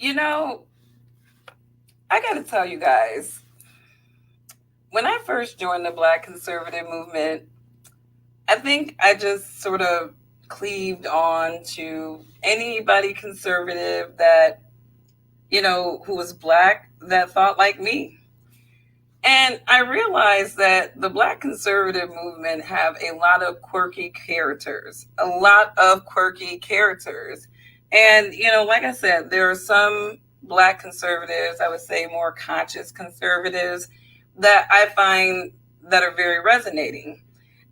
You know, I got to tell you guys, when I first joined the Black conservative movement, I think I just sort of cleaved on to anybody conservative that, who was Black that thought like me. And I realized that the Black conservative movement have a lot of quirky characters, a lot of quirky characters. And, like I said, there are some Black conservatives, I would say more conscious conservatives, that I find that are very resonating.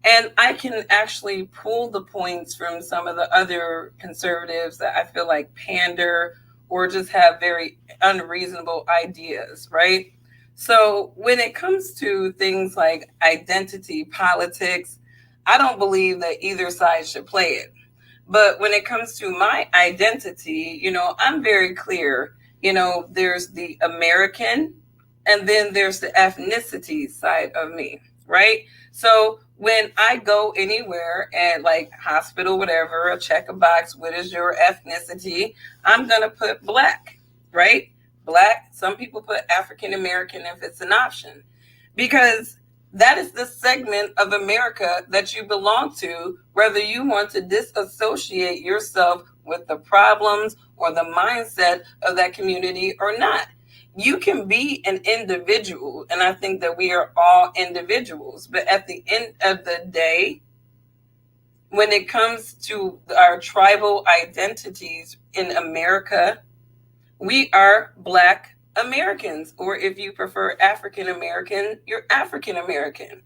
And I can actually pull the points from some of the other conservatives that I feel like pander or just have very unreasonable ideas, right? So when it comes to things like identity politics, I don't believe that either side should play it. But when it comes to my identity, I'm very clear. There's the American and then there's the ethnicity side of me, right? So when I go anywhere and like hospital, whatever, I check a box, what is your ethnicity? I'm going to put Black, right? Black. Some people put African American if it's an option, because that is the segment of America that you belong to, whether you want to disassociate yourself with the problems or the mindset of that community or not. You can be an individual, and I think that we are all individuals, but at the end of the day, when it comes to our tribal identities in America, we are Black Americans, or if you prefer African American, you're African American.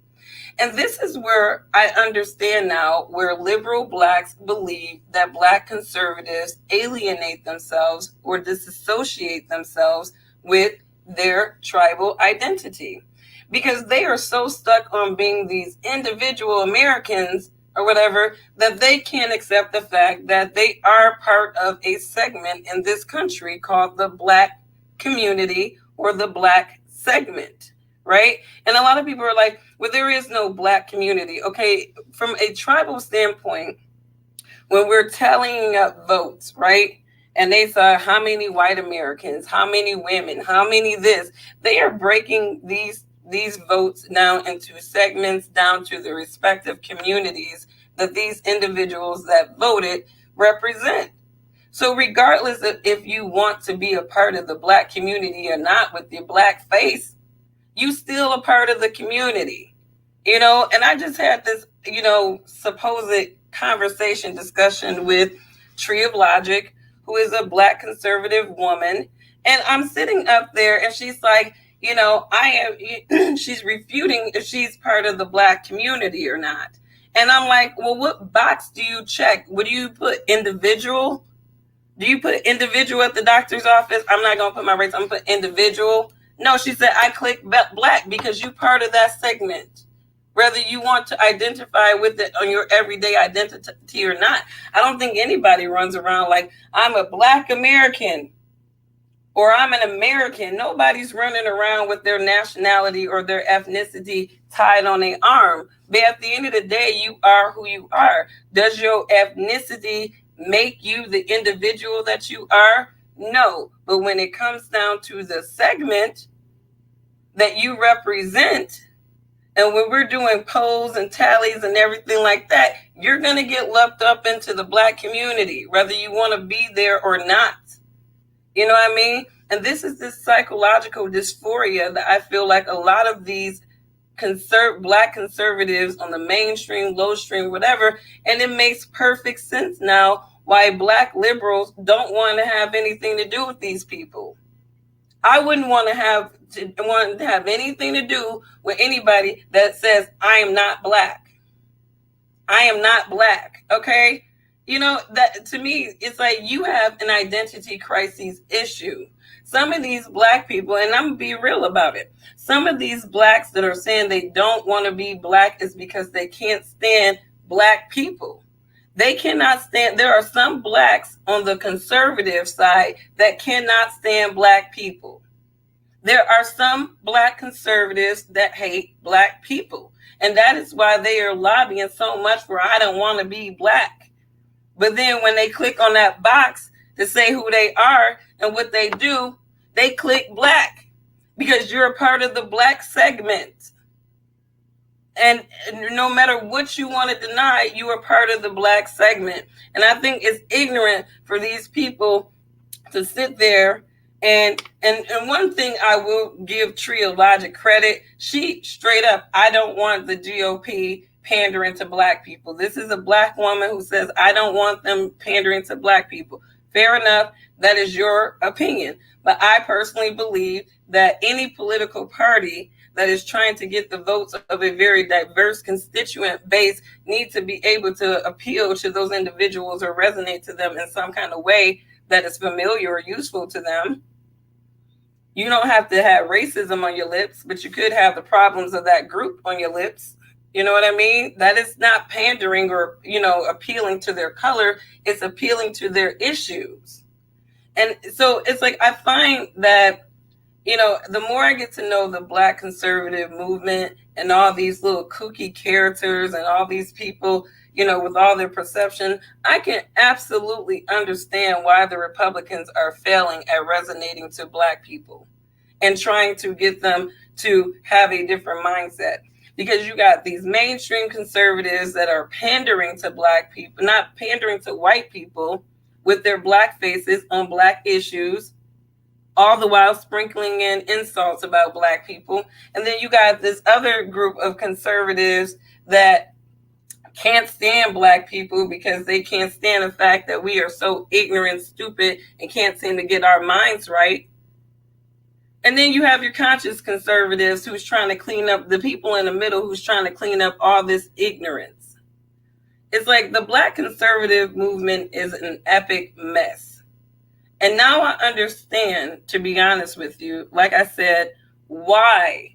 And this is where I understand now where liberal Blacks believe that Black conservatives alienate themselves or disassociate themselves with their tribal identity, because they are so stuck on being these individual Americans or whatever that they can't accept the fact that they are part of a segment in this country called the Black community or the Black segment, right? And a lot of people are like, well, there is no Black community. Okay, from a tribal standpoint, when we're tallying up votes, right? And they saw how many white Americans, how many women, how many this, they are breaking these votes down into segments, down to the respective communities that these individuals that voted represent. So regardless of if you want to be a part of the Black community or not with your Black face, you still a part of the community, and I just had this, supposed discussion with Tree of Logic, who is a Black conservative woman. And I'm sitting up there and she's like, she's refuting if she's part of the Black community or not. And I'm like, well, what box do you check? Would you put individual? Do you put individual at the doctor's office? I'm not going to put my race. I'm going to put individual. No, she said, I click Black because you're part of that segment, whether you want to identify with it on your everyday identity or not. I don't think anybody runs around like, I'm a Black American or I'm an American. Nobody's running around with their nationality or their ethnicity tied on their arm. But at the end of the day, you are who you are. Does your ethnicity make you the individual that you are? No. But when it comes down to the segment that you represent, and when we're doing polls and tallies and everything like that, you're going to get lumped up into the Black community, whether you want to be there or not. You know what I mean? And this is this psychological dysphoria that I feel like a lot of these Black conservatives on the mainstream, low stream, whatever, and it makes perfect sense now why Black liberals don't want to have anything to do with these people. I wouldn't want to have anything to do with anybody that says I am not Black. I am not Black. Okay. That to me, it's like you have an identity crisis issue. Some of these Black people, and I'm going to be real about it, some of these Blacks that are saying they don't want to be Black is because they can't stand Black people. They cannot stand, there are some Blacks on the conservative side that cannot stand Black people. There are some Black conservatives that hate Black people. And that is why they are lobbying so much for I don't want to be Black. But then when they click on that box to say who they are, And what they do, they click black because you're a part of the black segment. And no matter what you want to deny, you are part of the black segment. And I think it's ignorant for these people to sit there and one thing I will give Tria Logic credit, she straight up, I don't want the GOP pandering to black people. This is a black woman who says, I don't want them pandering to black people. Fair enough. That is your opinion. But I personally believe that any political party that is trying to get the votes of a very diverse constituent base needs to be able to appeal to those individuals or resonate to them in some kind of way that is familiar or useful to them. You don't have to have racism on your lips, but you could have the problems of that group on your lips. You know what I mean? That is not pandering or, appealing to their color. It's appealing to their issues. And so it's like, I find that, the more I get to know the Black conservative movement and all these little kooky characters and all these people, with all their perception, I can absolutely understand why the Republicans are failing at resonating to Black people and trying to get them to have a different mindset. Because you got these mainstream conservatives that are pandering to Black people, not pandering to white people with their Black faces on Black issues, all the while sprinkling in insults about Black people. And then you got this other group of conservatives that can't stand Black people because they can't stand the fact that we are so ignorant, stupid, and can't seem to get our minds right. And then you have your conscious conservatives who's trying to clean up, the people in the middle who's trying to clean up all this ignorance. It's like the Black conservative movement is an epic mess. And now I understand, to be honest with you, like I said, why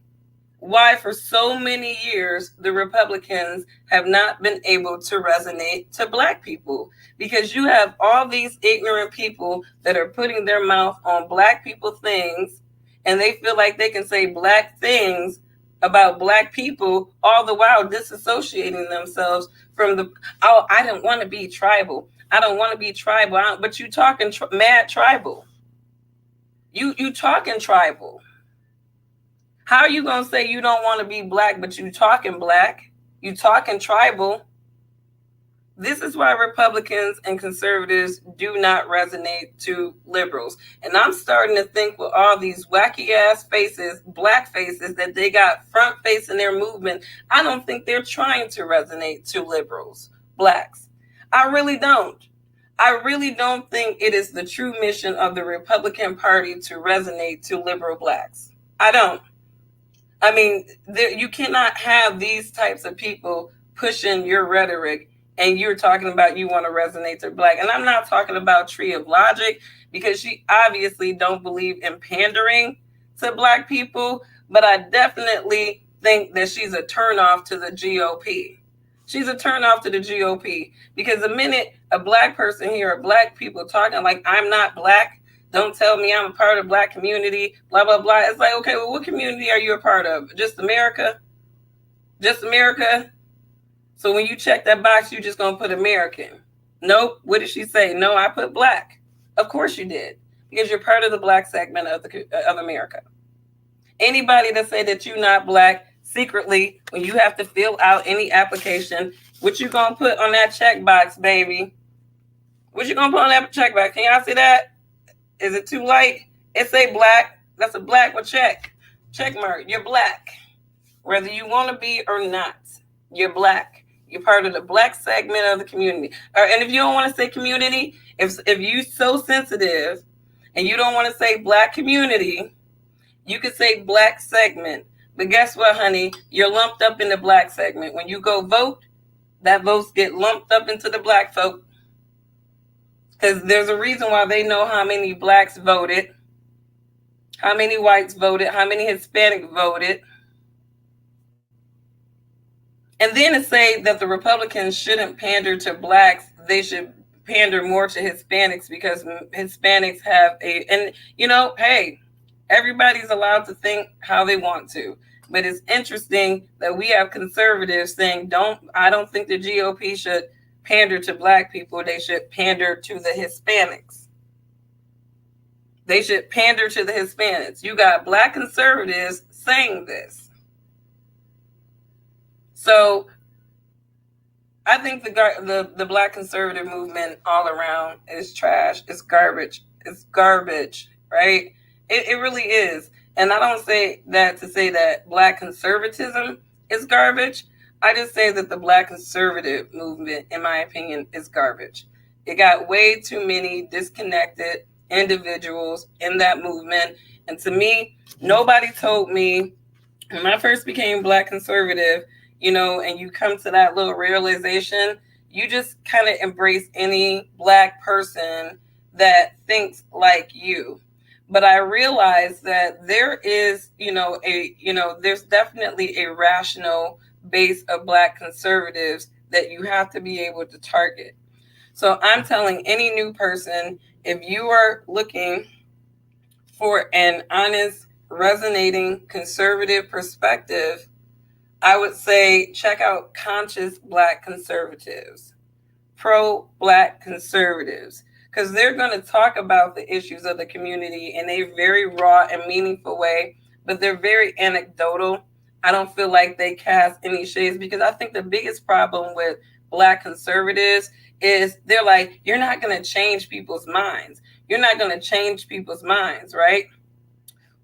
for so many years the Republicans have not been able to resonate to Black people. Because you have all these ignorant people that are putting their mouth on Black people things, and they feel like they can say Black things about Black people, all the while disassociating themselves from I don't want to be tribal. I don't want to be tribal. But you talking mad tribal. You talking tribal. How are you going to say you don't want to be Black, but you talking Black? You talking tribal? This is why Republicans and conservatives do not resonate to liberals. And I'm starting to think with all these wacky ass faces, Black faces that they got front facing their movement, I don't think they're trying to resonate to liberals, Blacks. I really don't. I really don't think it is the true mission of the Republican Party to resonate to liberal Blacks. I don't. I mean, you cannot have these types of people pushing your rhetoric and you're talking about you want to resonate to Black. And I'm not talking about Tree of Logic because she obviously don't believe in pandering to Black people, but I definitely think that she's a turnoff to the GOP. She's a turnoff to the GOP because the minute a Black person here, Black people talking like I'm not Black, don't tell me I'm a part of Black community, blah, blah, blah. It's like, okay, well, what community are you a part of? Just America? Just America? So when you check that box, you're just going to put American. Nope. What did she say? No, I put Black. Of course you did. Because you're part of the Black segment of America. Anybody that say that you're not Black, secretly, when you have to fill out any application, what you going to put on that check box, baby? What you going to put on that check box? Can y'all see that? Is it too light? It say Black. That's a Black with check. Check mark. You're Black. Whether you want to be or not, you're Black. You're part of the Black segment of the community. And if you don't want to say community, if you're so sensitive and you don't want to say Black community, you could say Black segment. But guess what, honey? You're lumped up in the Black segment. When you go vote, that votes get lumped up into the Black folk. Because there's a reason why they know how many Blacks voted, how many whites voted, how many Hispanic voted. And then to say that the Republicans shouldn't pander to Blacks, they should pander more to Hispanics because Hispanics have hey, everybody's allowed to think how they want to. But it's interesting that we have conservatives saying, I don't think the GOP should pander to Black people. They should pander to the Hispanics. They should pander to the Hispanics. You got Black conservatives saying this. So I think the Black conservative movement all around is trash. It's garbage. It's garbage, right? It really is. And I don't say that to say that Black conservatism is garbage. I just say that the Black conservative movement, in my opinion, is garbage. It got way too many disconnected individuals in that movement. And to me, nobody told me when I first became Black conservative, and you come to that little realization, you just kind of embrace any Black person that thinks like you. But I realized that there is, there's definitely a rational base of Black conservatives that you have to be able to target. So I'm telling any new person, if you are looking for an honest, resonating conservative perspective, I would say check out Conscious Black Conservatives, pro-Black conservatives, because they're going to talk about the issues of the community in a very raw and meaningful way, but they're very anecdotal. I don't feel like they cast any shades, because I think the biggest problem with Black conservatives is they're like, you're not going to change people's minds. You're not going to change people's minds, right?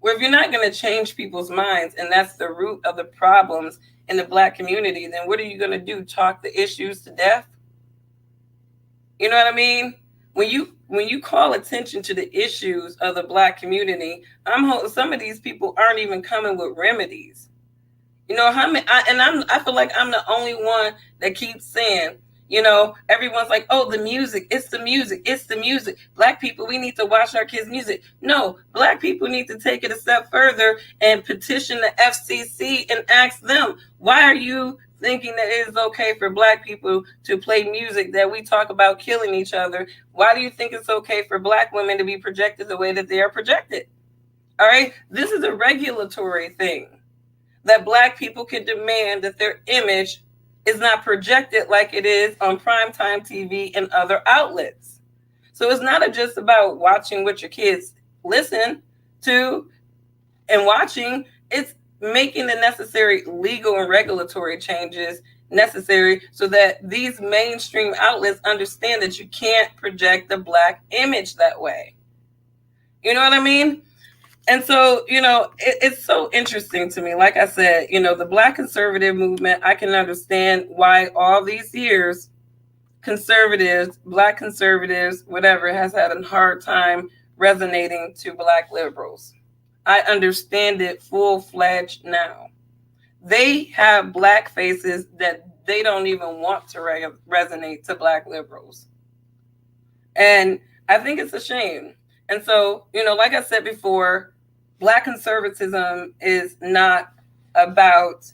Well, if you're not going to change people's minds, and that's the root of the problems in the Black community, then what are you going to do? Talk the issues to death? You know what I mean? When you call attention to the issues of the Black community, some of these people aren't even coming with remedies. I feel like I'm the only one that keeps saying, everyone's like, oh, the music, it's the music, it's the music. Black people, we need to watch our kids' music. No, Black people need to take it a step further and petition the FCC and ask them, why are you thinking that it is okay for Black people to play music that we talk about killing each other? Why do you think it's okay for Black women to be projected the way that they are projected? All right, this is a regulatory thing that Black people can demand that their image is not projected like it is on primetime TV and other outlets. So it's not just about watching what your kids listen to and watching. It's making the necessary legal and regulatory changes necessary so that these mainstream outlets understand that you can't project the Black image that way. You know what I mean? And so, it's so interesting to me. Like I said, the Black conservative movement, I can understand why all these years conservatives, Black conservatives, whatever, has had a hard time resonating to Black liberals. I understand it full-fledged now. They have Black faces that they don't even want to resonate to Black liberals. And I think it's a shame. And so, like I said before, Black conservatism is not about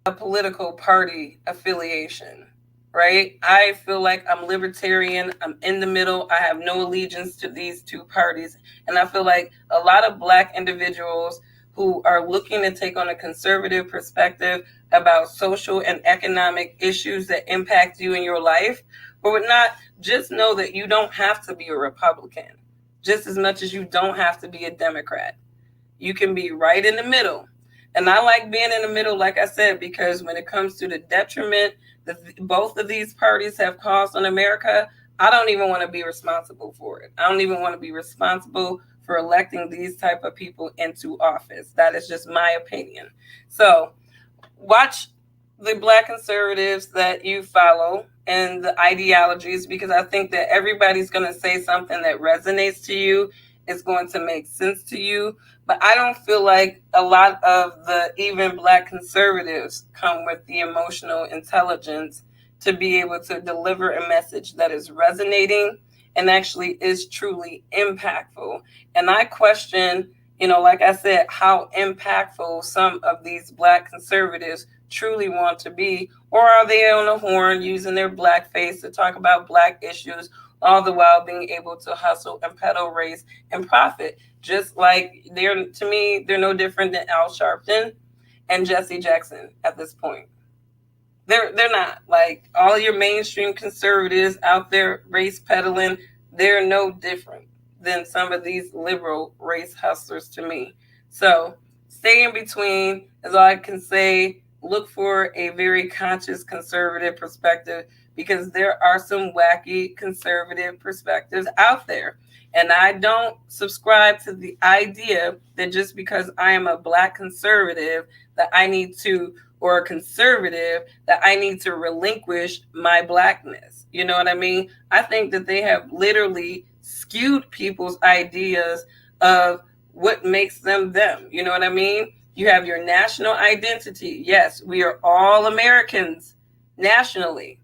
a political party affiliation, right? I feel like I'm libertarian. I'm in the middle. I have no allegiance to these two parties. And I feel like a lot of Black individuals who are looking to take on a conservative perspective about social and economic issues that impact you in your life, but would not just know that you don't have to be a Republican, just as much as you don't have to be a Democrat. You can be right in the middle. And I like being in the middle, like I said, because when it comes to the detriment that both of these parties have caused on America, I don't even want to be responsible for it. I don't even want to be responsible for electing these type of people into office. That is just my opinion. So watch the Black conservatives that you follow and the ideologies, because I think that everybody's going to say something that resonates to you, is going to make sense to you. But I don't feel like a lot of the even Black conservatives come with the emotional intelligence to be able to deliver a message that is resonating and actually is truly impactful. And I question, like I said, how impactful some of these Black conservatives truly want to be, or are they on the horn using their Black face to talk about Black issues, all the while being able to hustle and peddle race and profit? Just like to me, they're no different than Al Sharpton and Jesse Jackson at this point. They're not like all your mainstream conservatives out there race peddling. They're no different. than some of these liberal race hustlers to me. So stay in between is all I can say. Look for a very conscious conservative perspective, because there are some wacky conservative perspectives out there. And I don't subscribe to the idea that just because I am a Black conservative that I need to, or a conservative, that I need to relinquish my Blackness. You know what I mean? I think that they have literally skewed people's ideas of what makes them them. You know what I mean? You have your national identity. Yes, we are all Americans nationally,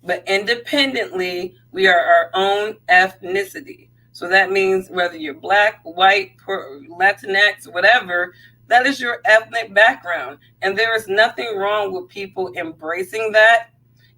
but independently, we are our own ethnicity. So that means whether you're Black, white, Latinx, whatever, that is your ethnic background. And there is nothing wrong with people embracing that.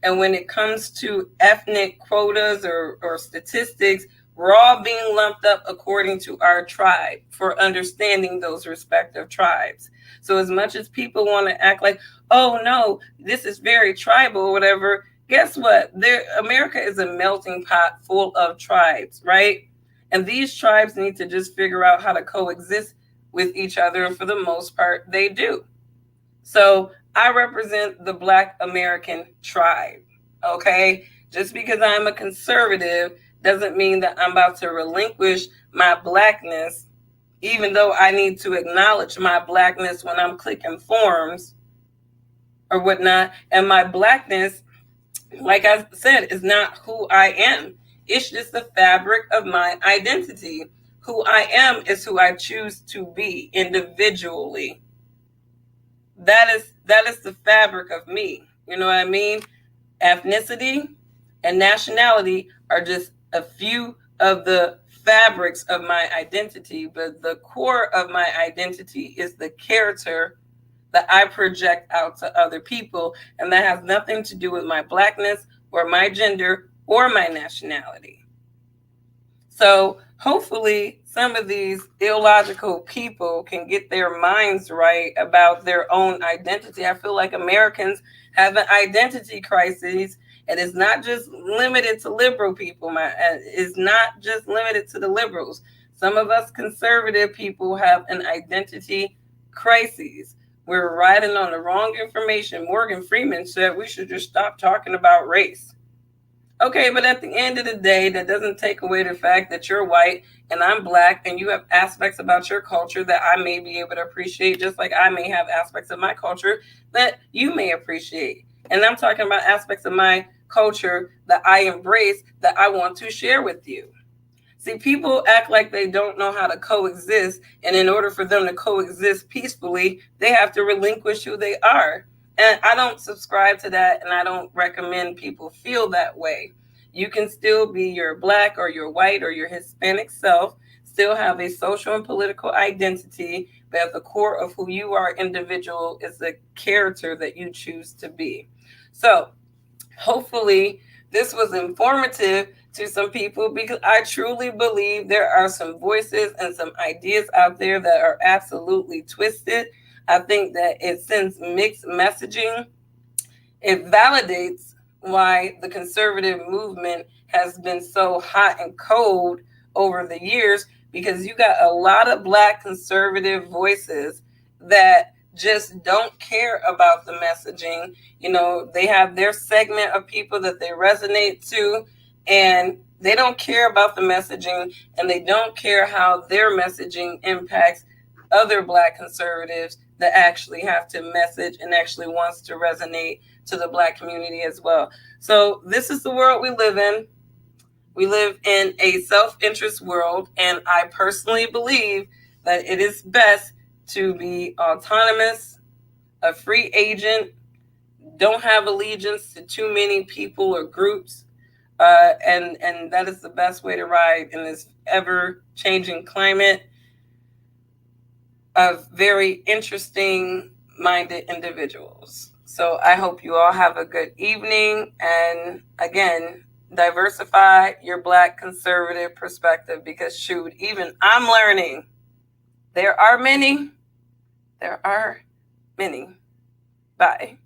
And when it comes to ethnic quotas or statistics, we're all being lumped up according to our tribe for understanding those respective tribes. So as much as people want to act like, oh no, this is very tribal or whatever, guess what? America is a melting pot full of tribes, right? And these tribes need to just figure out how to coexist with each other. And for the most part, they do. So I represent the Black American tribe, okay? Just because I'm a conservative doesn't mean that I'm about to relinquish my Blackness, even though I need to acknowledge my Blackness when I'm clicking forms or whatnot. And my Blackness, like I said, is not who I am. It's just the fabric of my identity. Who I am is who I choose to be individually. That is the fabric of me. You know what I mean? Ethnicity and nationality are just a few of the fabrics of my identity, but the core of my identity is the character that I project out to other people, and that has nothing to do with my Blackness or my gender or my nationality. So hopefully some of these illogical people can get their minds right about their own identity. I feel like Americans have an identity crisis, and it's not just limited to liberal people. It's not just limited to the liberals. Some of us conservative people have an identity crisis. We're riding on the wrong information. Morgan Freeman said we should just stop talking about race. Okay, but at the end of the day, that doesn't take away the fact that you're white and I'm Black, and you have aspects about your culture that I may be able to appreciate, just like I may have aspects of my culture that you may appreciate. And I'm talking about aspects of my culture that I embrace, that I want to share with you. See, people act like they don't know how to coexist, and in order for them to coexist peacefully, they have to relinquish who they are. And I don't subscribe to that, and I don't recommend people feel that way. You can still be your Black or your white or your Hispanic self, still have a social and political identity, but at the core of who you are individual is the character that you choose to be. So hopefully this was informative to some people, because I truly believe there are some voices and some ideas out there that are absolutely twisted. I think that it sends mixed messaging. It validates why the conservative movement has been so hot and cold over the years, because you got a lot of Black conservative voices that just don't care about the messaging. You know, they have their segment of people that they resonate to, and they don't care about the messaging, and they don't care how their messaging impacts other Black conservatives that actually have to message and actually wants to resonate to the Black community as well. So this is the world we live in. We live in a self-interest world, and I personally believe that it is best to be autonomous, a free agent, don't have allegiance to too many people or groups, and that is the best way to ride in this ever-changing climate of very interesting minded individuals. So I hope you all have a good evening, and again, diversify your Black conservative perspective, because shoot, even I'm learning. There are many. Bye.